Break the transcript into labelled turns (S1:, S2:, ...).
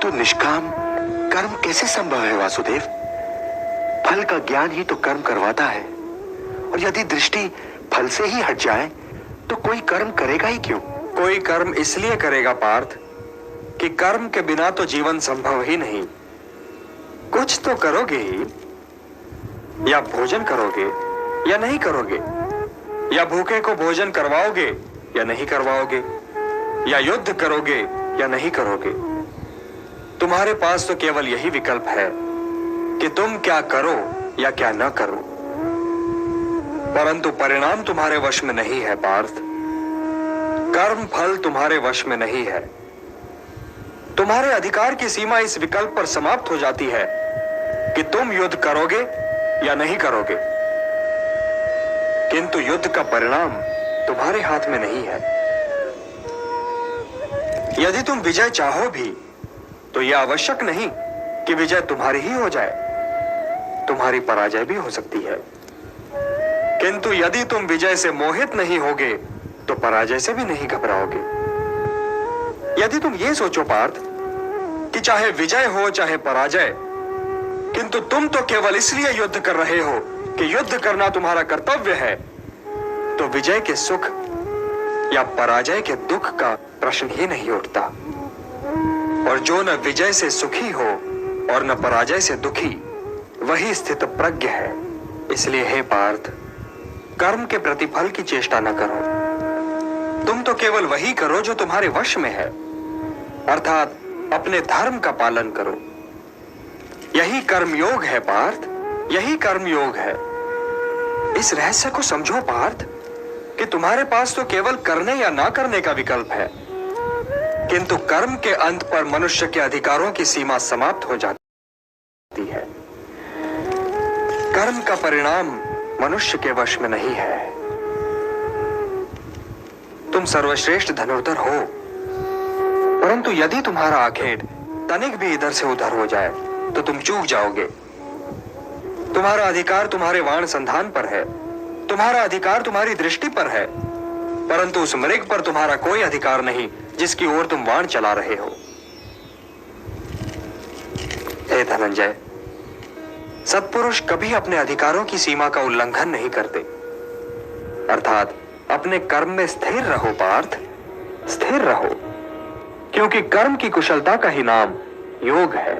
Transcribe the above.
S1: परंतु निष्काम कर्म कैसे संभव है वासुदेव? फल का ज्ञान ही तो कर्म करवाता है, और यदि दृष्टि फल से ही हट जाए तो कोई कर्म करेगा ही क्यों?
S2: कोई कर्म इसलिए करेगा पार्थ कि कर्म के बिना तो जीवन संभव ही नहीं। कुछ तो करोगे ही, या भोजन करोगे या नहीं करोगे, या भूखे को भोजन करवाओगे या नहीं करवाओगे, या युद्ध करोगे या नहीं करोगे। तुम्हारे पास तो केवल यही विकल्प है कि तुम क्या करो या क्या न करो, परंतु परिणाम तुम्हारे वश में नहीं है पार्थ। कर्म फल तुम्हारे वश में नहीं है। तुम्हारे अधिकार की सीमा इस विकल्प पर समाप्त हो जाती है कि तुम युद्ध करोगे या नहीं करोगे, किंतु युद्ध का परिणाम तुम्हारे हाथ में नहीं है। यदि तुम विजय चाहो भी तो यह आवश्यक नहीं कि विजय तुम्हारी ही हो जाए, तुम्हारी पराजय भी हो सकती है। किंतु यदि तुम विजय से मोहित नहीं होगे तो पराजय से भी नहीं घबराओगे। यदि तुम ये सोचो पार्थ कि चाहे विजय हो चाहे पराजय, किंतु तुम तो केवल इसलिए युद्ध कर रहे हो कि युद्ध करना तुम्हारा कर्तव्य है, तो विजय के सुख या पराजय के दुख का प्रश्न ही नहीं उठता। और जो न विजय से सुखी हो और न पराजय से दुखी, वही स्थित प्रज्ञ है। इसलिए हे पार्थ, कर्म के प्रतिफल की चेष्टा न करो। तुम तो केवल वही करो जो तुम्हारे वश में है, अर्थात अपने धर्म का पालन करो। यही कर्मयोग है पार्थ, यही कर्मयोग है। इस रहस्य को समझो पार्थ कि तुम्हारे पास तो केवल करने या ना करने का विकल्प है, किंतु कर्म के अंत पर मनुष्य के अधिकारों की सीमा समाप्त हो जाती है। कर्म का परिणाम मनुष्य के वश में नहीं है। तुम सर्वश्रेष्ठ धनुर्धर हो, परंतु यदि तुम्हारा आखेट तनिक भी इधर से उधर हो जाए तो तुम चूक जाओगे। तुम्हारा अधिकार तुम्हारे वाण संधान पर है, तुम्हारा अधिकार तुम्हारी दृष्टि पर है, परंतु उस मृग पर तुम्हारा कोई अधिकार नहीं जिसकी ओर तुम वाण चला रहे हो। हे धनंजय, सत्पुरुष कभी अपने अधिकारों की सीमा का उल्लंघन नहीं करते, अर्थात अपने कर्म में स्थिर रहो पार्थ, स्थिर रहो, क्योंकि कर्म की कुशलता का ही नाम योग है।